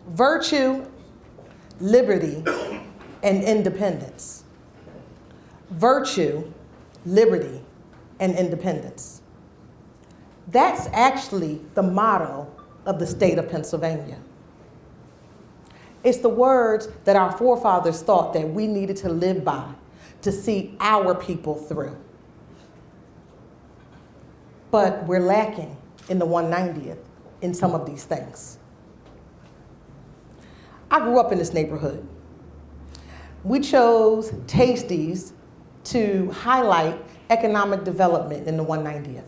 Virtue, liberty, and independence. Virtue, liberty, and independence. That's actually the motto of the state of Pennsylvania. It's the words that our forefathers thought that we needed to live by to see our people through. But we're lacking in the 190th in some of these things. I grew up in this neighborhood. We chose Tasties to highlight economic development in the 190th.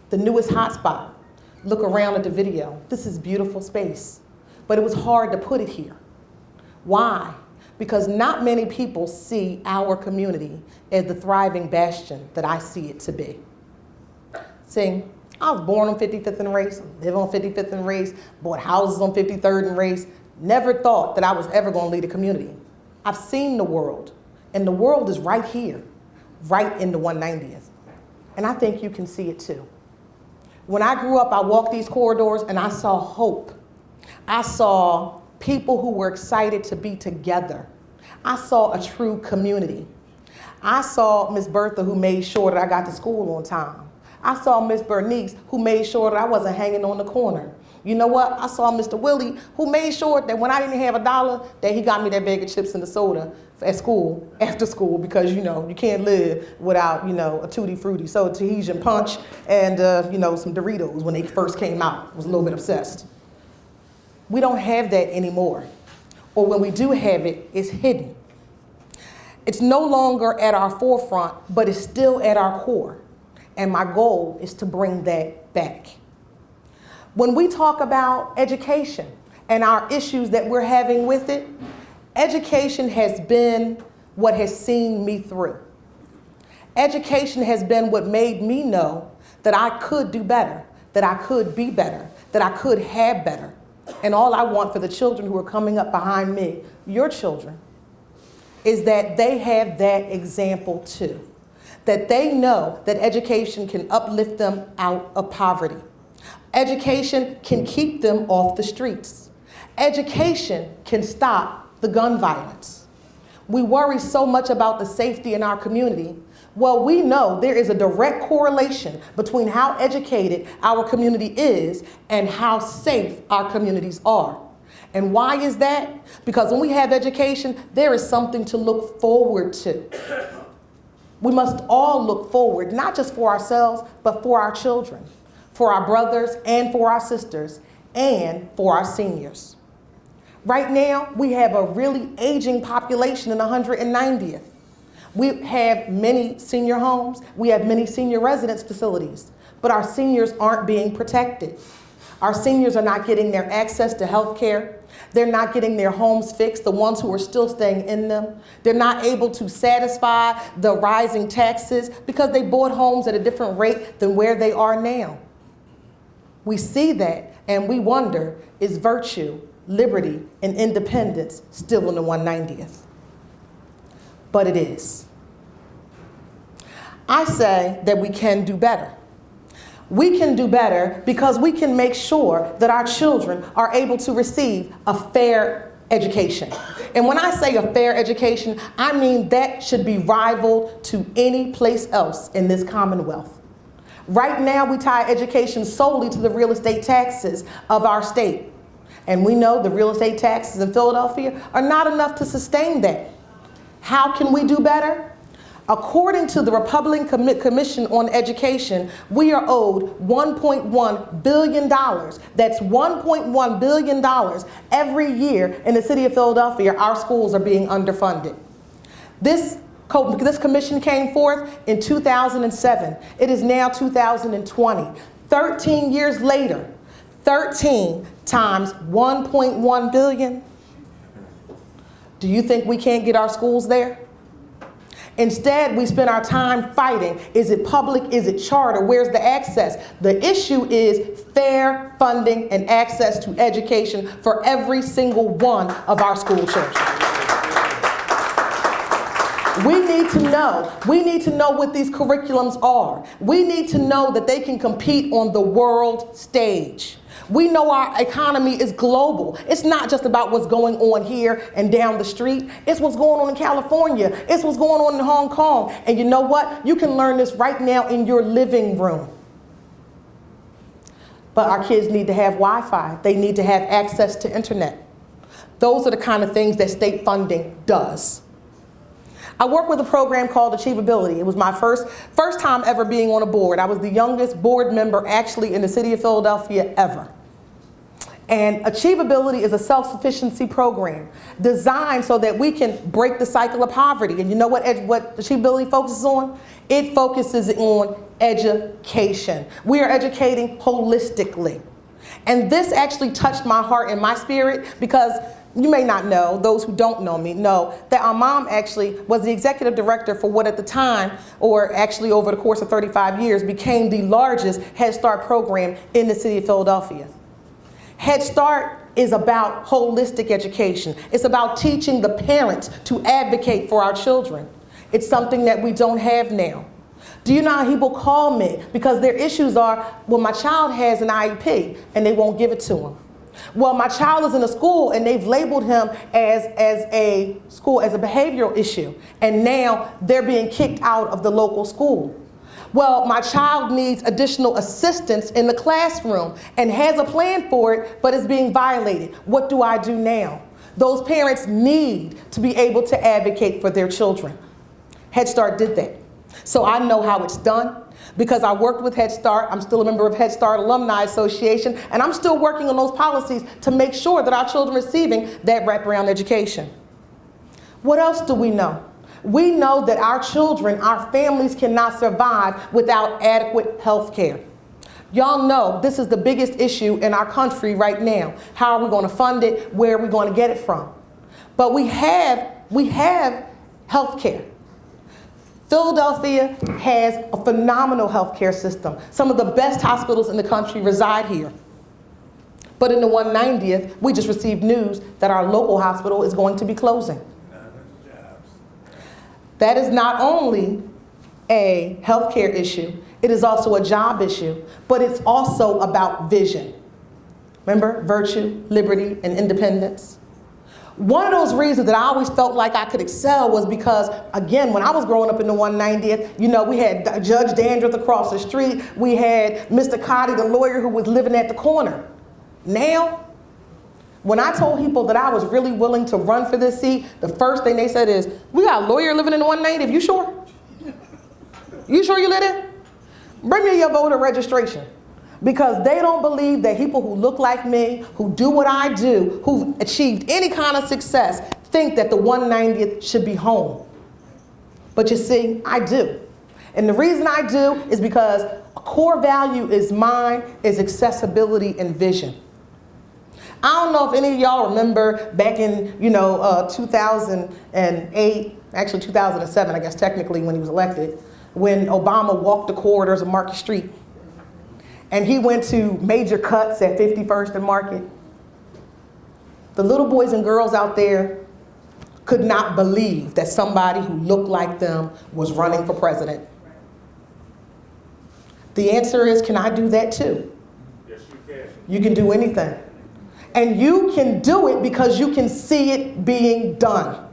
The newest hotspot. Look around at the video. This is beautiful space, but it was hard to put it here. Why? Because not many people see our community as the thriving bastion that I see it to be. See, I was born on 55th and Race, live on 55th and Race, bought houses on 53rd and Race, never thought that I was ever going to lead a community. I've seen the world, and the world is right here, right in the 190th. And I think you can see it too. When I grew up, I walked these corridors and I saw hope. I saw people who were excited to be together. I saw a true community. I saw Miss Bertha, who made sure that I got to school on time. I saw Miss Bernice, who made sure that I wasn't hanging on the corner. You know what? I saw Mr. Willie, who made sure that when I didn't have $1, that he got me that bag of chips and the soda at school, after school, because, you know, you can't live without, you know, a Tutti Frutti, so Tahitian punch, and, you know, some Doritos when they first came out. I was a little bit obsessed. We don't have that anymore. Or when we do have it, it's hidden. It's no longer at our forefront, but it's still at our core. And my goal is to bring that back. When we talk about education and our issues that we're having with it, education has been what has seen me through. Education has been what made me know that I could do better, that I could be better, that I could have better. And all I want for the children who are coming up behind me, your children, is that they have that example too. That they know that education can uplift them out of poverty. Education can keep them off the streets. Education can stop the gun violence. We worry so much about the safety in our community. Well, we know there is a direct correlation between how educated our community is and how safe our communities are. And why is that? Because when we have education, there is something to look forward to. We must all look forward, not just for ourselves, but for our children, for our brothers and for our sisters, and for our seniors. Right now, we have a really aging population in 190th. We have many senior homes, we have many senior residence facilities, but our seniors aren't being protected. Our seniors are not getting their access to health care. They're not getting their homes fixed, the ones who are still staying in them. They're not able to satisfy the rising taxes because they bought homes at a different rate than where they are now. We see that and we wonder, is virtue, liberty, and independence still in the 190th? But it is. I say that we can do better. We can do better because we can make sure that our children are able to receive a fair education. And when I say a fair education, I mean that should be rivaled to any place else in this Commonwealth. Right now, we tie education solely to the real estate taxes of our state. And we know the real estate taxes in Philadelphia are not enough to sustain that. How can we do better? According to the Republican Commission on Education, we are owed $1.1 billion. That's $1.1 billion every year in the city of Philadelphia. Our schools are being underfunded. This commission came forth in 2007. It is now 2020. 13 years later, 13 times 1.1 billion. Do you think we can't get our schools there? Instead, we spend our time fighting. Is it public? Is it charter? Where's the access? The issue is fair funding and access to education for every single one of our school children. We need to know. We need to know what these curriculums are. We need to know that they can compete on the world stage. We know our economy is global. It's not just about what's going on here and down the street. It's what's going on in California. It's what's going on in Hong Kong. And you know what? You can learn this right now in your living room. But our kids need to have Wi-Fi. They need to have access to internet. Those are the kind of things that state funding does. I work with a program called Achievability. It was my first time ever being on a board. I was the youngest board member actually in the city of Philadelphia ever. And Achievability is a self-sufficiency program designed so that we can break the cycle of poverty. And you know what Achievability focuses on? It focuses on education. We are educating holistically. And this actually touched my heart and my spirit because you may not know, those who don't know me know, that our mom actually was the executive director for what at the time, or actually over the course of 35 years, became the largest Head Start program in the city of Philadelphia. Head Start is about holistic education. It's about teaching the parents to advocate for our children. It's something that we don't have now. Do you know how people call me? Because their issues are, well, my child has an IEP and they won't give it to him. Well, my child is in a school and they've labeled him as a behavioral issue. And now they're being kicked out of the local school. Well, my child needs additional assistance in the classroom and has a plan for it, but is being violated. What do I do now? Those parents need to be able to advocate for their children. Head Start did that. So I know how it's done. Because I worked with Head Start, I'm still a member of Head Start Alumni Association, and I'm still working on those policies to make sure that our children are receiving that wraparound education. What else do we know? We know that our children, our families cannot survive without adequate health care. Y'all know this is the biggest issue in our country right now. How are we going to fund it? Where are we going to get it from? But we have health care. Philadelphia has a phenomenal healthcare system. Some of the best hospitals in the country reside here. But in the 190th, we just received news that our local hospital is going to be closing. That is not only a healthcare issue, it is also a job issue, but it's also about vision. Remember, virtue, liberty, and independence? One of those reasons that I always felt like I could excel was because, again, when I was growing up in the 190th, you know, we had Judge Dandridge across the street. We had Mr. Cotty, the lawyer who was living at the corner. Now, when I told people that I was really willing to run for this seat, the first thing they said is, we got a lawyer living in the 190th, you sure? You sure you live there? Bring me your voter registration. Because they don't believe that people who look like me, who do what I do, who've achieved any kind of success, think that the 190th should be home. But you see, I do. And the reason I do is because a core value is mine, is accessibility and vision. I don't know if any of y'all remember back in, 2008, actually 2007, I guess technically when he was elected, when Obama walked the corridors of Market Street. And he went to major cuts at 51st and Market. The little boys and girls out there could not believe that somebody who looked like them was running for president. The answer is, can I do that too? Yes, you can. You can do anything. And you can do it because you can see it being done.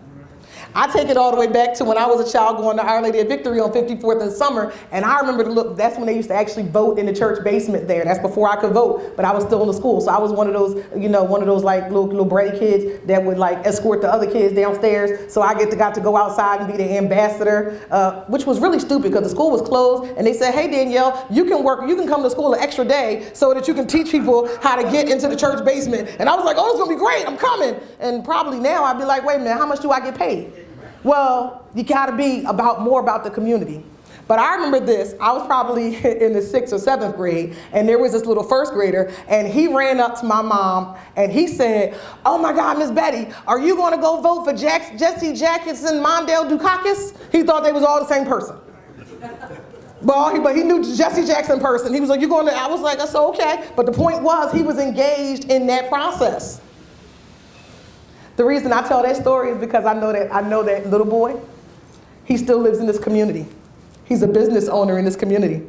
I take it all the way back to when I was a child going to Our Lady of Victory on 54th and Summer, and I remember that's when they used to actually vote in the church basement there. That's before I could vote, but I was still in the school. So I was one of those, like little bratty kids that would like escort the other kids downstairs. So I got to go outside and be the ambassador, which was really stupid because the school was closed, and they said, hey Danielle, you can come to school an extra day so that you can teach people how to get into the church basement. And I was like, oh, it's gonna be great, I'm coming. And probably now I'd be like, wait a minute, how much do I get paid? Well, you gotta be more about the community. But I remember this, I was probably in the 6th or 7th grade, and there was this little first grader, and he ran up to my mom, and he said, oh my God, Miss Betty, are you gonna go vote for Jesse Jackson, Mondale Dukakis? He thought they was all the same person. But he knew Jesse Jackson person. He was like, I was like, that's okay. But the point was, he was engaged in that process. The reason I tell that story is because I know that little boy. He still lives in this community. He's a business owner in this community.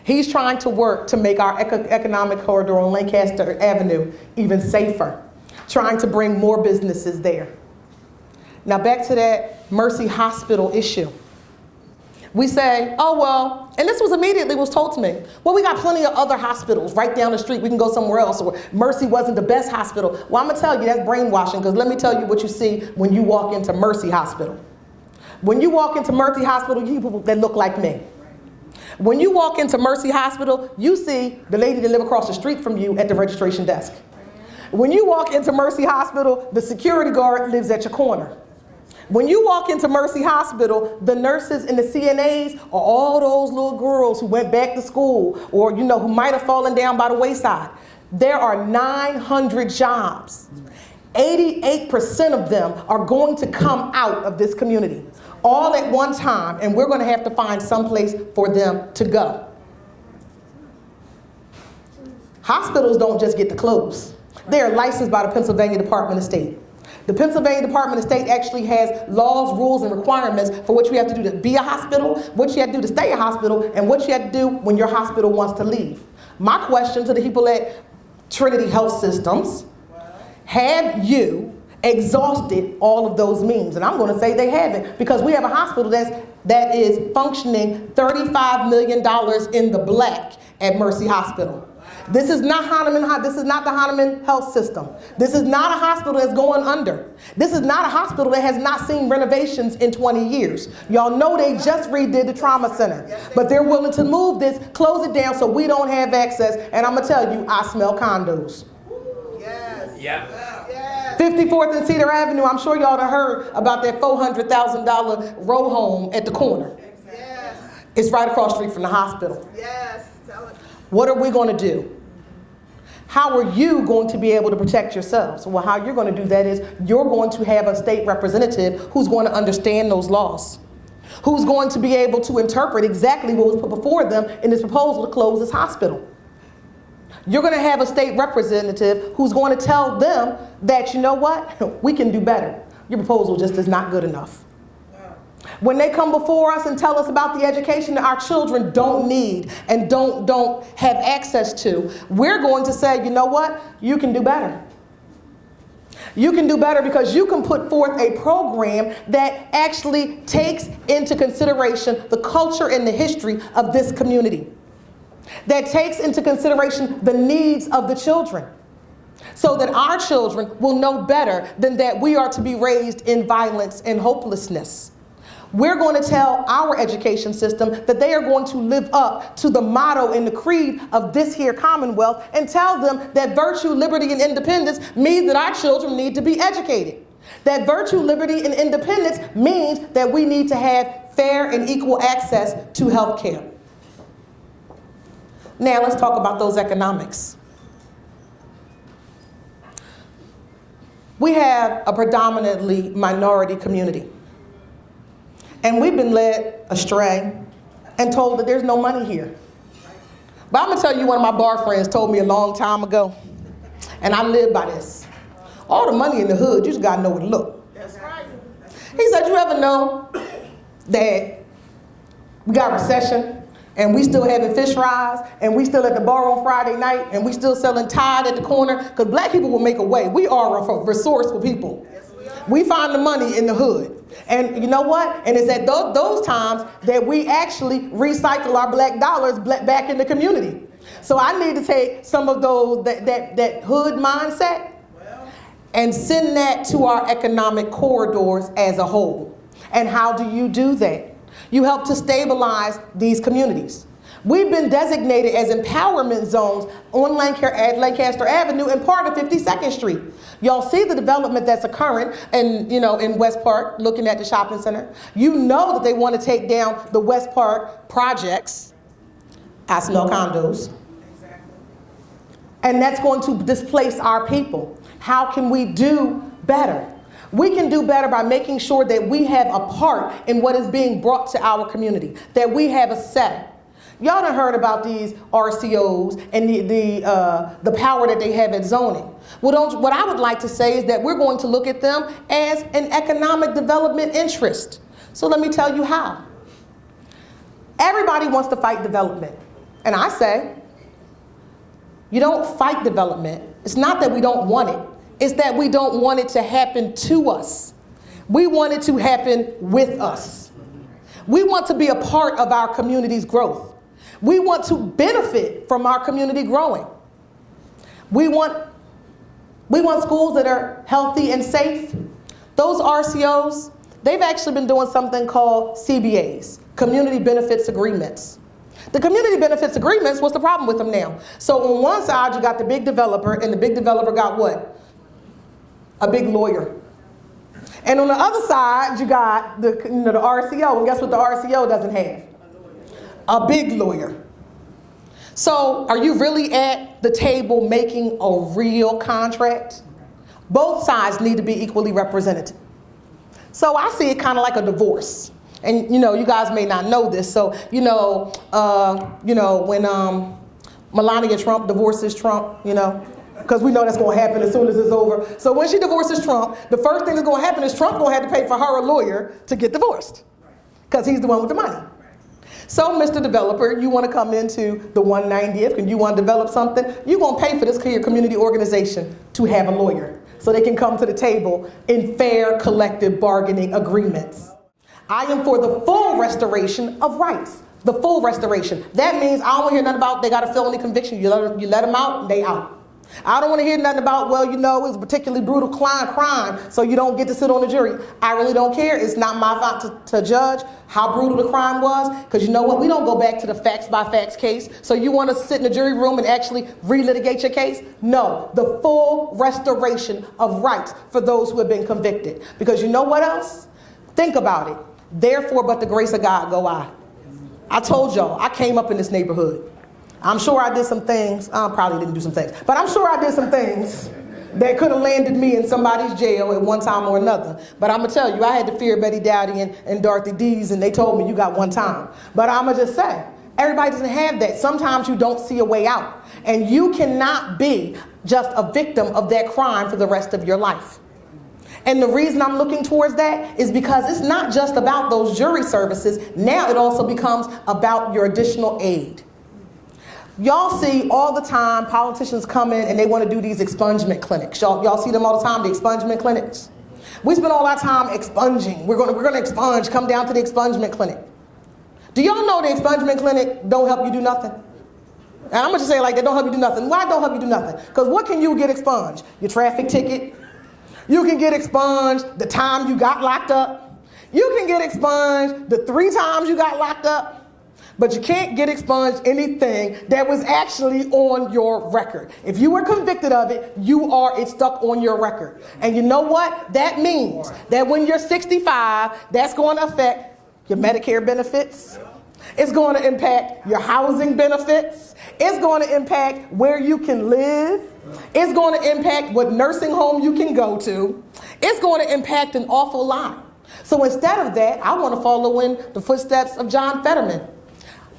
He's trying to work to make our economic corridor on Lancaster Avenue even safer, trying to bring more businesses there. Now back to that Mercy Hospital issue. We say, oh, well, and this was immediately was told to me, well, we got plenty of other hospitals right down the street. We can go somewhere else. Or Mercy wasn't the best hospital. Well, I'm going to tell you that's brainwashing, because let me tell you what you see when you walk into Mercy Hospital. When you walk into Mercy Hospital, you see people that look like me. When you walk into Mercy Hospital, you see the lady that lives across the street from you at the registration desk. When you walk into Mercy Hospital, the security guard lives at your corner. When you walk into Mercy Hospital, the nurses and the CNAs are all those little girls who went back to school or, you know, who might have fallen down by the wayside. There are 900 jobs. 88% of them are going to come out of this community all at one time, and we're going to have to find some place for them to go. Hospitals don't just get to close. They are licensed by the Pennsylvania Department of State. The Pennsylvania Department of State actually has laws, rules, and requirements for what you have to do to be a hospital, what you have to do to stay a hospital, and what you have to do when your hospital wants to leave. My question to the people at Trinity Health Systems, have you exhausted all of those means? And I'm going to say they haven't, because we have a hospital that is functioning $35 million in the black at Mercy Hospital. This is not This is not the Hahnemann Health System. This is not a hospital that's going under. This is not a hospital that has not seen renovations in 20 years. Y'all know they just redid the trauma center, but they're willing to move this, close it down so we don't have access. And I'm gonna tell you, I smell condos. Yes. Yeah. 54th and Cedar Avenue, I'm sure y'all have heard about that $400,000 row home at the corner. Yes. It's right across the street from the hospital. Yes. Tell it. What are we going to do? How are you going to be able to protect yourselves? Well, how you're going to do that is you're going to have a state representative who's going to understand those laws, who's going to be able to interpret exactly what was put before them in this proposal to close this hospital. You're going to have a state representative who's going to tell them that, you know what, we can do better. Your proposal just is not good enough. When they come before us and tell us about the education that our children don't need and don't have access to, we're going to say, you know what, you can do better. You can do better because you can put forth a program that actually takes into consideration the culture and the history of this community, that takes into consideration the needs of the children, so that our children will know better than that we are to be raised in violence and hopelessness. We're going to tell our education system that they are going to live up to the motto and the creed of this here Commonwealth and tell them that virtue, liberty, and independence means that our children need to be educated. That virtue, liberty, and independence means that we need to have fair and equal access to health care. Now let's talk about those economics. We have a predominantly minority community. And we've been led astray and told that there's no money here. But I'm going to tell you, one of my bar friends told me a long time ago, and I live by this. All the money in the hood, you just got to know where to look. That's right. He said, you ever know that we got a recession and we still having fish fries and we still at the bar on Friday night and we still selling Tide at the corner? Because black people will make a way. We are a resourceful people. Yes, we are. We find the money in the hood. And you know what? And it's at those times that we actually recycle our black dollars back in the community. So I need to take some of those that hood mindset and send that to our economic corridors as a whole. And how do you do that? You help to stabilize these communities. We've been designated as empowerment zones on Lancaster Avenue and part of 52nd Street. Y'all see the development that's occurring in West Park, looking at the shopping center. You know that they want to take down the West Park projects. I smell condos. Exactly. And that's going to displace our people. How can we do better? We can do better by making sure that we have a part in what is being brought to our community, that we have a say. Y'all done heard about these RCOs and the power that they have at zoning. What I would like to say is that we're going to look at them as an economic development interest. So let me tell you how. Everybody wants to fight development. And I say, you don't fight development. It's not that we don't want it. It's that we don't want it to happen to us. We want it to happen with us. We want to be a part of our community's growth. We want to benefit from our community growing. We want schools that are healthy and safe. Those RCOs, they've actually been doing something called CBAs, Community Benefits Agreements. The community benefits agreements, what's the problem with them now? So on one side, you got the big developer, and the big developer got what? A big lawyer. And on the other side, you got the RCO, and guess what the RCO doesn't have? A big lawyer. So are you really at the table making a real contract? Both sides need to be equally represented. So I see it kind of like a divorce. And you guys may not know this. So when Melania Trump divorces Trump, because we know that's going to happen as soon as it's over. So when she divorces Trump, the first thing that's going to happen is Trump going to have to pay for her a lawyer to get divorced, because he's the one with the money. So, Mr. Developer, you want to come into the 190th and you want to develop something, you're going to pay for this community organization to have a lawyer so they can come to the table in fair collective bargaining agreements. I am for the full restoration of rights. The full restoration. That means I don't want to hear nothing about they got a felony conviction. You let them out, they out. I don't want to hear nothing about, it was a particularly brutal crime, so you don't get to sit on the jury. I really don't care. It's not my fault to judge how brutal the crime was, because you know what? We don't go back to the facts by facts case. So you want to sit in the jury room and actually relitigate your case? No. The full restoration of rights for those who have been convicted. Because you know what else? Think about it. Therefore, but the grace of God go I. I told y'all, I came up in this neighborhood. I'm sure I did some things, I probably didn't do some things, but I'm sure I did some things that could have landed me in somebody's jail at one time or another. But I'm going to tell you, I had to fear Betty Dowdy and Dorothy Dees, and they told me you got one time. But I'm going to just say, everybody doesn't have that. Sometimes you don't see a way out. And you cannot be just a victim of that crime for the rest of your life. And the reason I'm looking towards that is because it's not just about those jury services. Now it also becomes about your additional aid. Y'all see all the time politicians come in and they want to do these expungement clinics. Y'all see them all the time, the expungement clinics? We spend all our time expunging. We're going to expunge, come down to the expungement clinic. Do y'all know the expungement clinic don't help you do nothing? And I'm going to say it like that, don't help you do nothing. Why don't help you do nothing? Because what can you get expunged? Your traffic ticket. You can get expunged the time you got locked up. You can get expunged the 3 times you got locked up. But you can't get expunged anything that was actually on your record. If you were convicted of it, it's stuck on your record. And you know what? That means that when you're 65, that's going to affect your Medicare benefits. It's going to impact your housing benefits. It's going to impact where you can live. It's going to impact what nursing home you can go to. It's going to impact an awful lot. So instead of that, I want to follow in the footsteps of John Fetterman.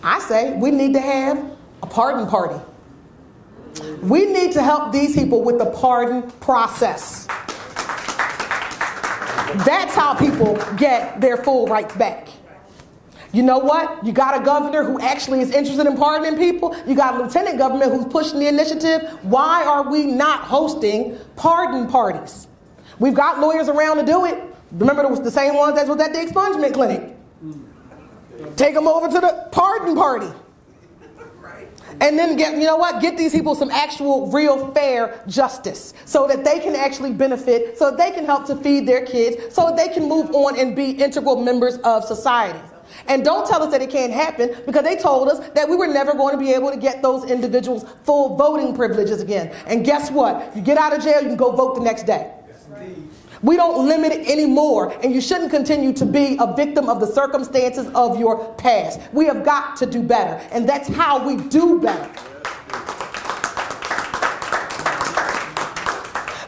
I say we need to have a pardon party. We need to help these people with the pardon process. That's how people get their full rights back. You know what? You got a governor who actually is interested in pardoning people. You got a lieutenant governor who's pushing the initiative. Why are we not hosting pardon parties? We've got lawyers around to do it. Remember, it was the same ones that was at the expungement clinic. Take them over to the pardon party. And then get these people some actual real fair justice so that they can actually benefit, so that they can help to feed their kids, so that they can move on and be integral members of society. And don't tell us that it can't happen, because they told us that we were never going to be able to get those individuals full voting privileges again. And guess what? You get out of jail, you can go vote the next day. We don't limit it anymore, and you shouldn't continue to be a victim of the circumstances of your past. We have got to do better, and that's how we do better.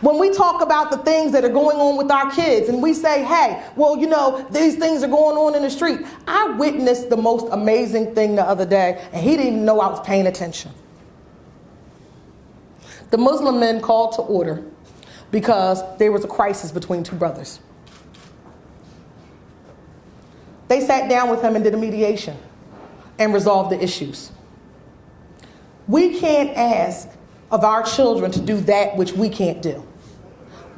When we talk about the things that are going on with our kids, and we say, hey, these things are going on in the street. I witnessed the most amazing thing the other day, and he didn't even know I was paying attention. The Muslim men called to order because there was a crisis between 2 brothers. They sat down with him and did a mediation and resolved the issues. We can't ask of our children to do that which we can't do.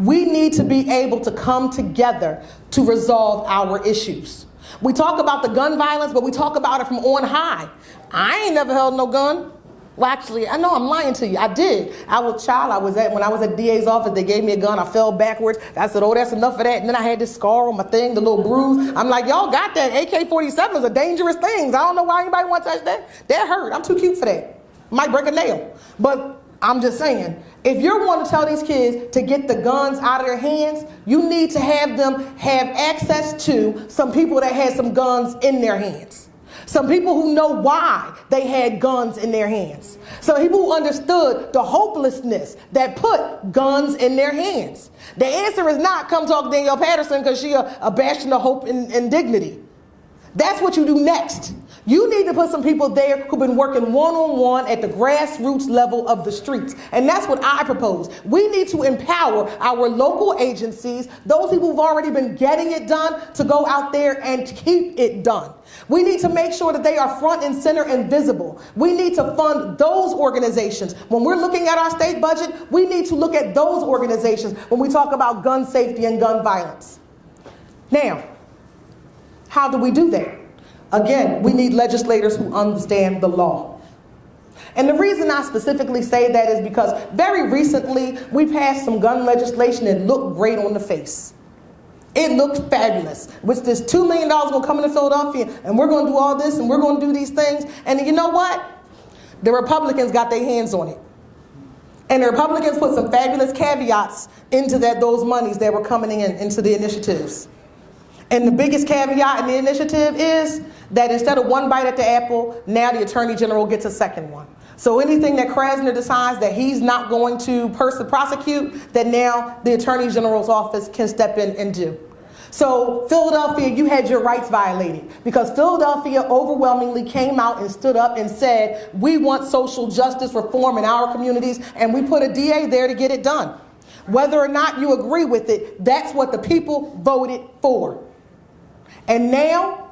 We need to be able to come together to resolve our issues. We talk about the gun violence, but we talk about it from on high. I ain't never held no gun. Well, actually, I know I'm lying to you. I did. When I was at DA's office, they gave me a gun. I fell backwards. I said, oh, that's enough of that. And then I had this scar on my thing, the little bruise. I'm like, y'all got that. AK-47 is a dangerous thing. I don't know why anybody want to touch that. That hurt. I'm too cute for that. Might break a nail. But I'm just saying, if you're wanting to tell these kids to get the guns out of their hands, you need to have them have access to some people that had some guns in their hands. Some people who know why they had guns in their hands. Some people who understood the hopelessness that put guns in their hands. The answer is not come talk to Danielle Patterson because she a bastion of hope and dignity. That's what you do next. You need to put some people there who've been working one-on-one at the grassroots level of the streets. And that's what I propose. We need to empower our local agencies, those people who've already been getting it done, to go out there and keep it done. We need to make sure that they are front and center and visible. We need to fund those organizations. When we're looking at our state budget, we need to look at those organizations when we talk about gun safety and gun violence. Now, how do we do that? Again, we need legislators who understand the law. And the reason I specifically say that is because very recently we passed some gun legislation that looked great on the face. It looked fabulous. Which this $2 million going to come into Philadelphia and we're going to do all this and we're going to do these things. And you know what? The Republicans got their hands on it. And the Republicans put some fabulous caveats into those monies that were coming into the initiatives. And the biggest caveat in the initiative is that instead of one bite at the apple, now the Attorney General gets a second one. So anything that Krasner decides that he's not going to prosecute, that now the Attorney General's office can step in and do. So Philadelphia, you had your rights violated because Philadelphia overwhelmingly came out and stood up and said, we want social justice reform in our communities, and we put a DA there to get it done. Whether or not you agree with it, that's what the people voted for. And now,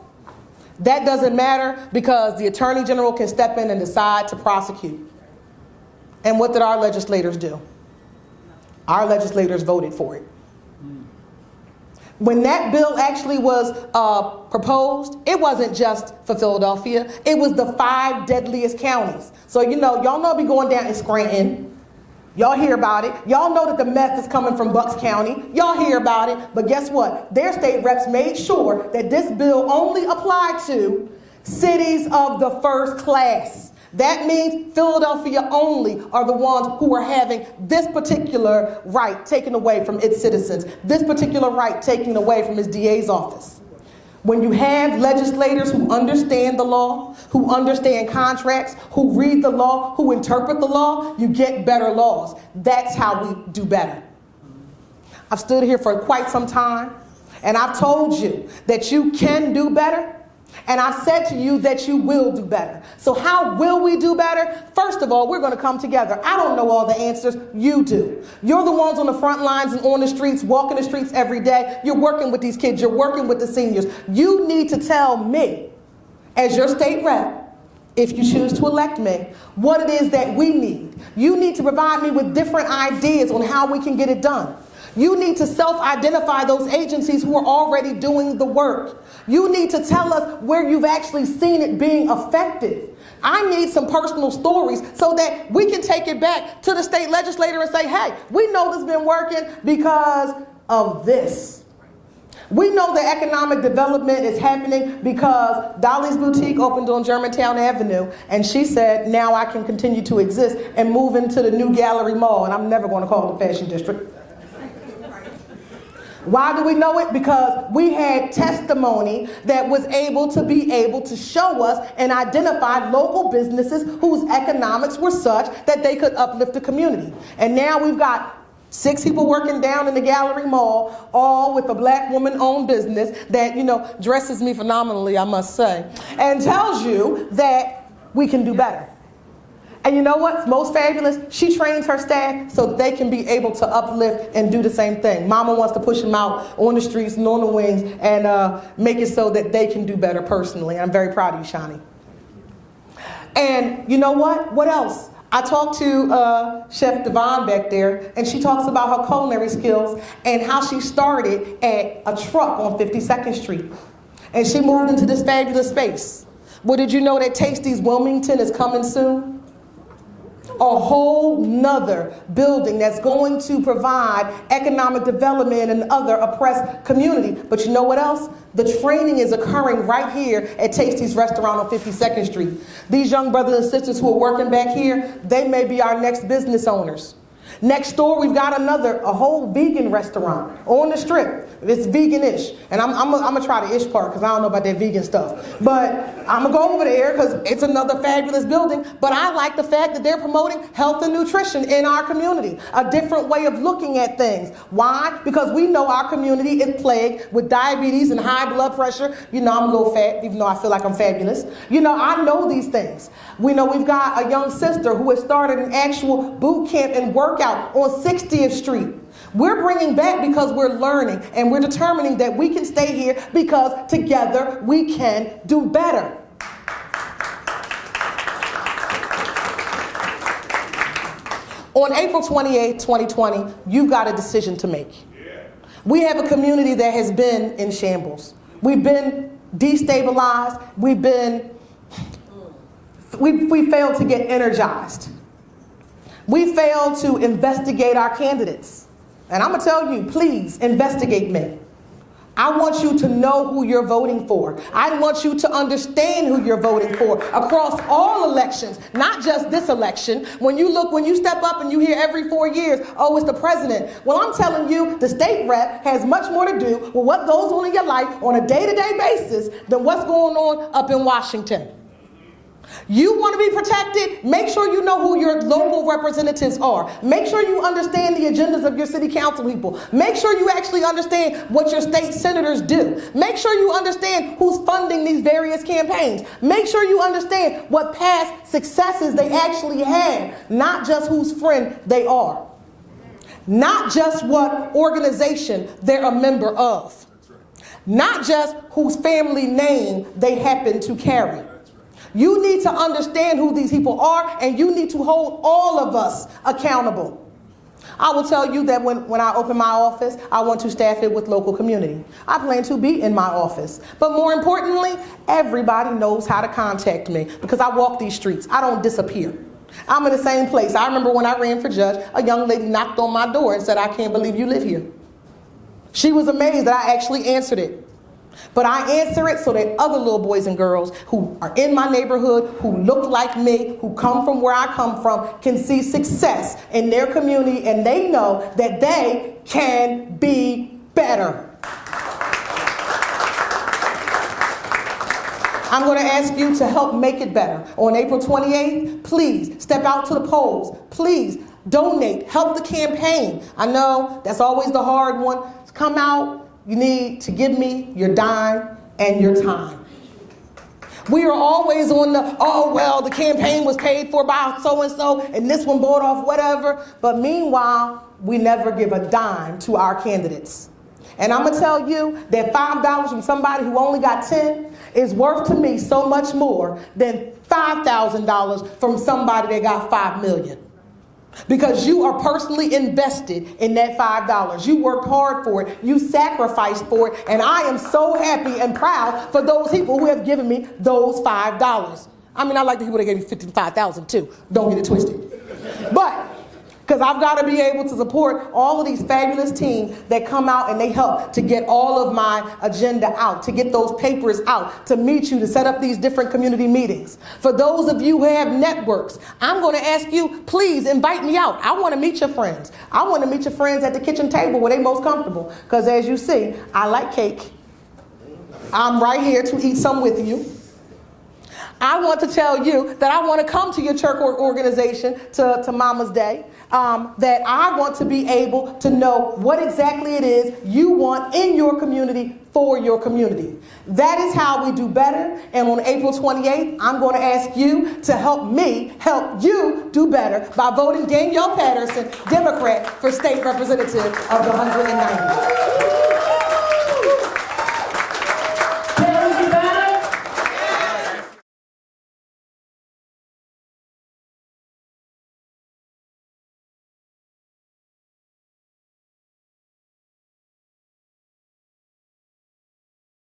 that doesn't matter because the Attorney General can step in and decide to prosecute. And what did our legislators do? Our legislators voted for it. When that bill actually was proposed, it wasn't just for Philadelphia. It was the 5 deadliest counties. So, y'all know be going down in Scranton. Y'all hear about it. Y'all know that the meth is coming from Bucks County. Y'all hear about it. But guess what? Their state reps made sure that this bill only applied to cities of the first class. That means Philadelphia only are the ones who are having this particular right taken away from its citizens, this particular right taken away from its DA's office. When you have legislators who understand the law, who understand contracts, who read the law, who interpret the law, you get better laws. That's how we do better. I've stood here for quite some time, and I've told you that you can do better, and I've said to you that you will do better. So how will we do better? First of all, we're going to come together. I don't know all the answers. You do. You're the ones on the front lines and on the streets, walking the streets every day. You're working with these kids. You're working with the seniors. You need to tell me, as your state rep, if you choose to elect me, what it is that we need. You need to provide me with different ideas on how we can get it done. You need to self-identify those agencies who are already doing the work. You need to tell us where you've actually seen it being effective. I need some personal stories so that we can take it back to the state legislator and say, hey, we know this has been working because of this. We know that economic development is happening because Dolly's Boutique opened on Germantown Avenue, and she said, now I can continue to exist and move into the new Gallery Mall, and I'm never going to call it the Fashion District. Why do we know it? Because we had testimony that was able to show us and identify local businesses whose economics were such that they could uplift the community. And now we've got 6 people working down in the Gallery Mall, all with a black woman-owned business that, dresses me phenomenally, I must say, and tells you that we can do better. And you know what's most fabulous? She trains her staff so they can be able to uplift and do the same thing. Mama wants to push them out on the streets and on the wings and make it so that they can do better personally. I'm very proud of you, Shani. And you know what? What else? I talked to Chef Devon back there, and she talks about her culinary skills and how she started at a truck on 52nd Street. And she moved into this fabulous space. Well, did you know that Tasty's Wilmington is coming soon? A whole nother building that's going to provide economic development in other oppressed community. But you know what else? The training is occurring right here at Tasty's Restaurant on 52nd Street. These young brothers and sisters who are working back here, they may be our next business owners. Next door, we've got a whole vegan restaurant on the strip. It's vegan-ish. And I'm gonna try the ish part because I don't know about that vegan stuff. But I'm gonna go over there because it's another fabulous building. But I like the fact that they're promoting health and nutrition in our community. A different way of looking at things. Why? Because we know our community is plagued with diabetes and high blood pressure. You know, I'm a little fat, even though I feel like I'm fabulous. You know, I know these things. We know we've got a young sister who has started an actual boot camp and workout on 60th Street. We're bringing back because we're learning and we're determining that we can stay here because together we can do better. On April 28, 2020, you've got a decision to make. We have a community that has been in shambles. We've been destabilized. We failed to get energized. We failed to investigate our candidates. And I'm going to tell you, please investigate me. I want you to know who you're voting for. I want you to understand who you're voting for across all elections, not just this election. When you step up and you hear every 4 years, oh, it's the president. Well, I'm telling you, the state rep has much more to do with what goes on in your life on a day-to-day basis than what's going on up in Washington. You want to be protected? Make sure you know who your local representatives are. Make sure you understand the agendas of your city council people. Make sure you actually understand what your state senators do. Make sure you understand who's funding these various campaigns. Make sure you understand what past successes they actually had, not just whose friend they are. Not just what organization they're a member of. Not just whose family name they happen to carry. You need to understand who these people are, and you need to hold all of us accountable. I will tell you that when I open my office, I want to staff it with local community. I plan to be in my office. But more importantly, everybody knows how to contact me because I walk these streets. I don't disappear. I'm in the same place. I remember when I ran for judge, a young lady knocked on my door and said, "I can't believe you live here." She was amazed that I actually answered it. But I answer it so that other little boys and girls who are in my neighborhood, who look like me, who come from where I come from, can see success in their community and they know that they can be better. I'm going to ask you to help make it better. On April 28th, please step out to the polls. Please donate. Help the campaign. I know that's always the hard one. Come out. You need to give me your dime and your time. We are always on the, oh, well, the campaign was paid for by so-and-so, and this one bought off whatever. But meanwhile, we never give a dime to our candidates. And I'm going to tell you that $5 from somebody who only got 10 is worth to me so much more than $5,000 from somebody that got 5 million. Because you are personally invested in that $5. You worked hard for it. You sacrificed for it. And I am so happy and proud for those people who have given me those $5. I mean, I like the people that gave me $55,000 too. Don't get it twisted. But because I've got to be able to support all of these fabulous teams that come out and they help to get all of my agenda out, to get those papers out, to meet you, to set up these different community meetings. For those of you who have networks, I'm going to ask you, please invite me out. I want to meet your friends. I want to meet your friends at the kitchen table where they're most comfortable. Because as you see, I like cake. I'm right here to eat some with you. I want to tell you that I want to come to your church organization to Mama's Day, that I want to be able to know what exactly it is you want in your community for your community. That is how we do better. And on April 28th, I'm going to ask you to help me help you do better by voting Danielle Patterson, Democrat, for state representative of the 190.